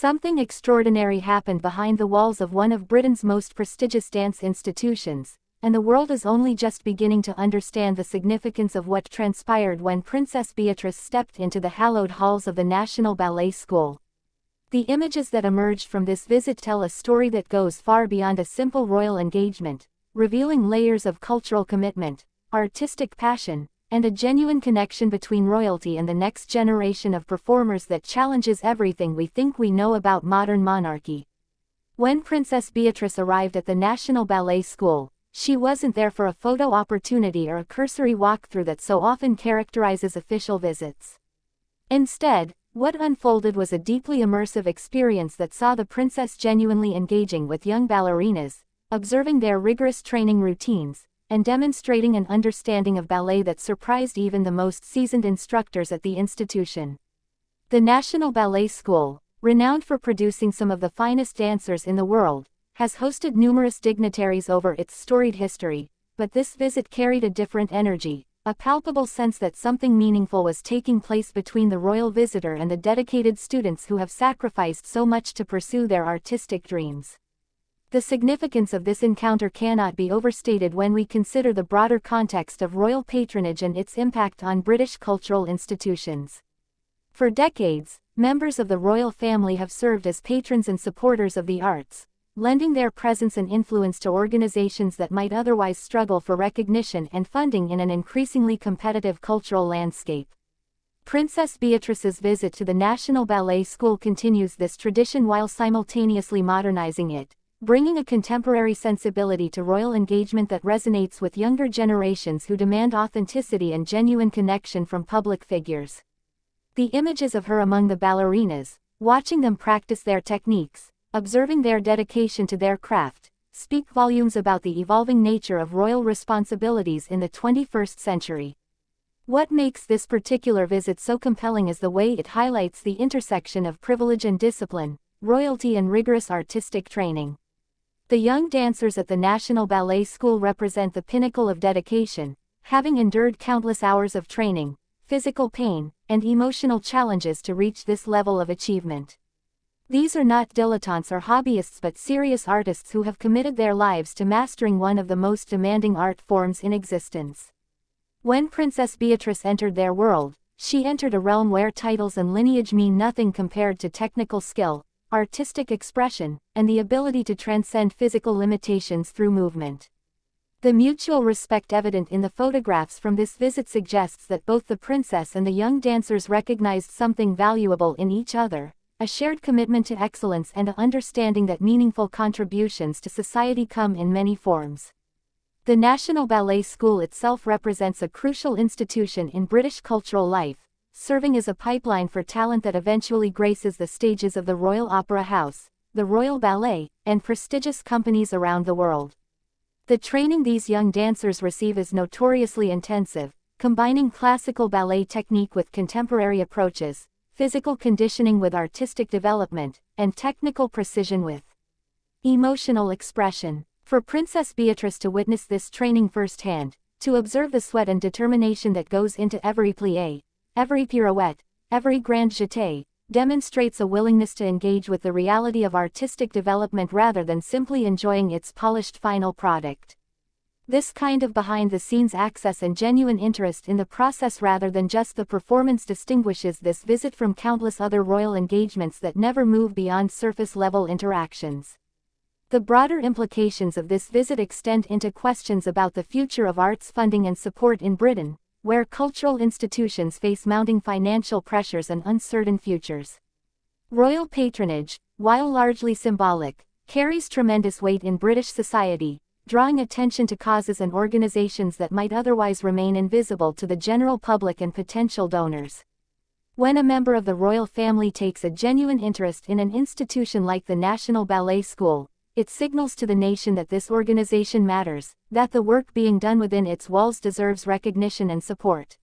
Something extraordinary happened behind the walls of one of Britain's most prestigious dance institutions, and the world is only just beginning to understand the significance of what transpired when Princess Beatrice stepped into the hallowed halls of the National Ballet School. The images that emerged from this visit tell a story that goes far beyond a simple royal engagement, revealing layers of cultural commitment, artistic passion, and a genuine connection between royalty and the next generation of performers that challenges everything we think we know about modern monarchy. When Princess Beatrice arrived at the National Ballet School, she wasn't there for a photo opportunity or a cursory walkthrough that so often characterizes official visits. Instead, what unfolded was a deeply immersive experience that saw the princess genuinely engaging with young ballerinas, observing their rigorous training routines, and demonstrating an understanding of ballet that surprised even the most seasoned instructors at the institution. The National Ballet School, renowned for producing some of the finest dancers in the world, has hosted numerous dignitaries over its storied history, but this visit carried a different energy, a palpable sense that something meaningful was taking place between the royal visitor and the dedicated students who have sacrificed so much to pursue their artistic dreams. The significance of this encounter cannot be overstated when we consider the broader context of royal patronage and its impact on British cultural institutions. For decades, members of the royal family have served as patrons and supporters of the arts, lending their presence and influence to organizations that might otherwise struggle for recognition and funding in an increasingly competitive cultural landscape. Princess Beatrice's visit to the National Ballet School continues this tradition while simultaneously modernizing it, bringing a contemporary sensibility to royal engagement that resonates with younger generations who demand authenticity and genuine connection from public figures. The images of her among the ballerinas, watching them practice their techniques, observing their dedication to their craft, speak volumes about the evolving nature of royal responsibilities in the 21st century. What makes this particular visit so compelling is the way it highlights the intersection of privilege and discipline, royalty and rigorous artistic training. The young dancers at the National Ballet School represent the pinnacle of dedication, having endured countless hours of training, physical pain, and emotional challenges to reach this level of achievement. These are not dilettantes or hobbyists but serious artists who have committed their lives to mastering one of the most demanding art forms in existence. When Princess Beatrice entered their world, she entered a realm where titles and lineage mean nothing compared to technical skill, artistic expression, and the ability to transcend physical limitations through movement. The mutual respect evident in the photographs from this visit suggests that both the princess and the young dancers recognized something valuable in each other, a shared commitment to excellence and an understanding that meaningful contributions to society come in many forms. The National Ballet School itself represents a crucial institution in British cultural life, serving as a pipeline for talent that eventually graces the stages of the Royal Opera House, the Royal Ballet, and prestigious companies around the world. The training these young dancers receive is notoriously intensive, combining classical ballet technique with contemporary approaches, physical conditioning with artistic development, and technical precision with emotional expression. For Princess Beatrice to witness this training firsthand, to observe the sweat and determination that goes into every plié, every pirouette, every grand jeté, demonstrates a willingness to engage with the reality of artistic development rather than simply enjoying its polished final product. This kind of behind-the-scenes access and genuine interest in the process rather than just the performance distinguishes this visit from countless other royal engagements that never move beyond surface-level interactions. The broader implications of this visit extend into questions about the future of arts funding and support in Britain, where cultural institutions face mounting financial pressures and uncertain futures. Royal patronage, while largely symbolic, carries tremendous weight in British society, drawing attention to causes and organizations that might otherwise remain invisible to the general public and potential donors. When a member of the royal family takes a genuine interest in an institution like the National Ballet School, it signals to the nation that this organization matters, that the work being done within its walls deserves recognition and support.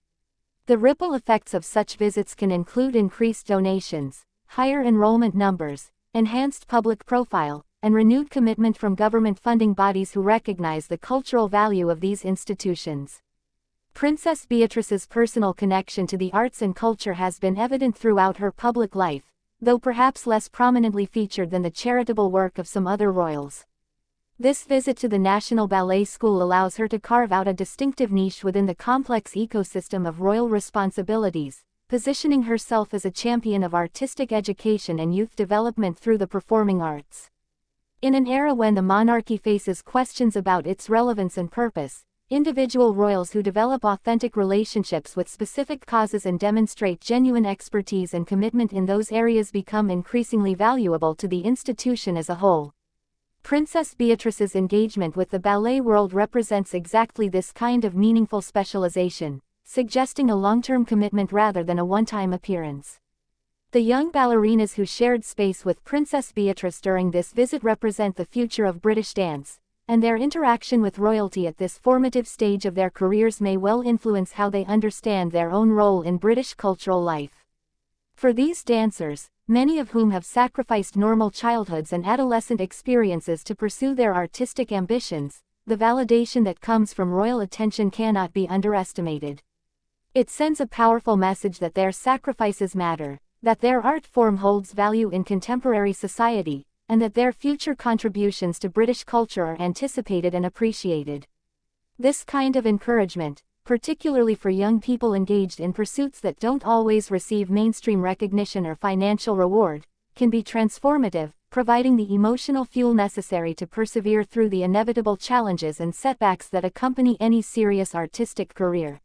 The ripple effects of such visits can include increased donations, higher enrollment numbers, enhanced public profile, and renewed commitment from government funding bodies who recognize the cultural value of these institutions. Princess Beatrice's personal connection to the arts and culture has been evident throughout her public life, though perhaps less prominently featured than the charitable work of some other royals. This visit to the National Ballet School allows her to carve out a distinctive niche within the complex ecosystem of royal responsibilities, positioning herself as a champion of artistic education and youth development through the performing arts. In an era when the monarchy faces questions about its relevance and purpose, individual royals who develop authentic relationships with specific causes and demonstrate genuine expertise and commitment in those areas become increasingly valuable to the institution as a whole. Princess Beatrice's engagement with the ballet world represents exactly this kind of meaningful specialization, suggesting a long-term commitment rather than a one-time appearance. The young ballerinas who shared space with Princess Beatrice during this visit represent the future of British dance, and their interaction with royalty at this formative stage of their careers may well influence how they understand their own role in British cultural life. For these dancers, many of whom have sacrificed normal childhoods and adolescent experiences to pursue their artistic ambitions, the validation that comes from royal attention cannot be underestimated. It sends a powerful message that their sacrifices matter, that their art form holds value in contemporary society, and that their future contributions to British culture are anticipated and appreciated. This kind of encouragement, particularly for young people engaged in pursuits that don't always receive mainstream recognition or financial reward, can be transformative, providing the emotional fuel necessary to persevere through the inevitable challenges and setbacks that accompany any serious artistic career.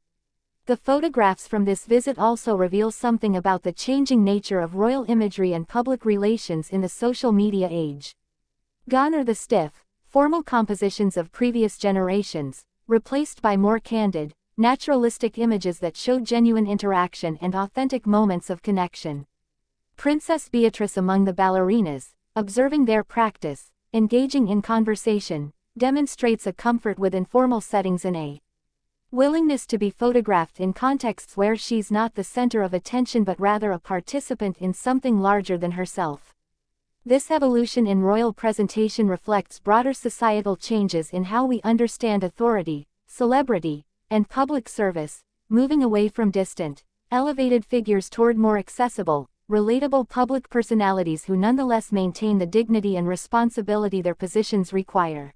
The photographs from this visit also reveal something about the changing nature of royal imagery and public relations in the social media age. Gone are the stiff, formal compositions of previous generations, replaced by more candid, naturalistic images that show genuine interaction and authentic moments of connection. Princess Beatrice among the ballerinas, observing their practice, engaging in conversation, demonstrates a comfort with informal settings and a willingness to be photographed in contexts where she's not the center of attention but rather a participant in something larger than herself. This evolution in royal presentation reflects broader societal changes in how we understand authority, celebrity, and public service, moving away from distant, elevated figures toward more accessible, relatable public personalities who nonetheless maintain the dignity and responsibility their positions require.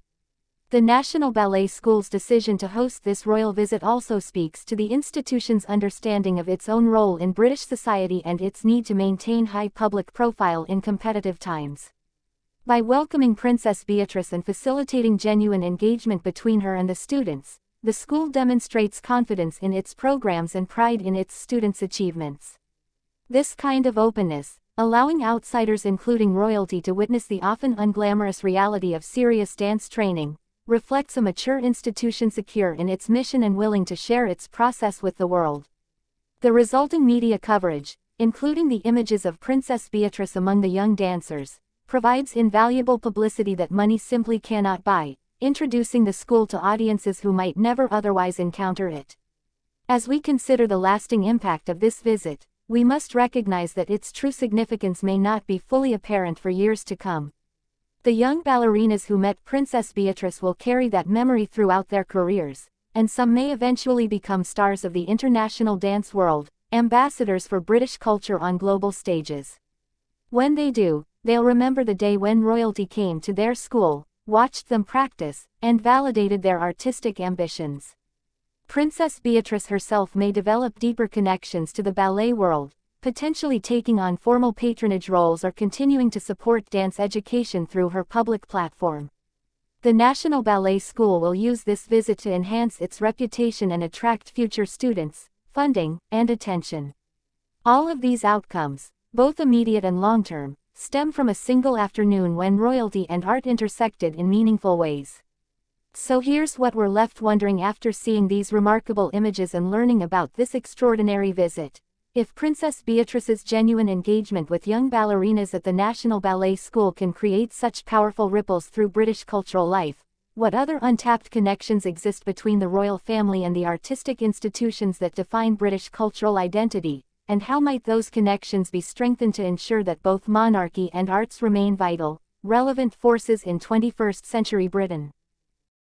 The National Ballet School's decision to host this royal visit also speaks to the institution's understanding of its own role in British society and its need to maintain high public profile in competitive times. By welcoming Princess Beatrice and facilitating genuine engagement between her and the students, the school demonstrates confidence in its programs and pride in its students' achievements. This kind of openness, allowing outsiders including royalty to witness the often unglamorous reality of serious dance training, reflects a mature institution secure in its mission and willing to share its process with the world. The resulting media coverage, including the images of Princess Beatrice among the young dancers, provides invaluable publicity that money simply cannot buy, introducing the school to audiences who might never otherwise encounter it. As we consider the lasting impact of this visit, we must recognize that its true significance may not be fully apparent for years to come. The young ballerinas who met Princess Beatrice will carry that memory throughout their careers, and some may eventually become stars of the international dance world, ambassadors for British culture on global stages. When they do, they'll remember the day when royalty came to their school, watched them practice, and validated their artistic ambitions. Princess Beatrice herself may develop deeper connections to the ballet world, potentially taking on formal patronage roles or continuing to support dance education through her public platform. The National Ballet School will use this visit to enhance its reputation and attract future students, funding, and attention. All of these outcomes, both immediate and long-term, stem from a single afternoon when royalty and art intersected in meaningful ways. So here's what we're left wondering after seeing these remarkable images and learning about this extraordinary visit. If Princess Beatrice's genuine engagement with young ballerinas at the National Ballet School can create such powerful ripples through British cultural life, what other untapped connections exist between the royal family and the artistic institutions that define British cultural identity, and how might those connections be strengthened to ensure that both monarchy and arts remain vital, relevant forces in 21st-century Britain?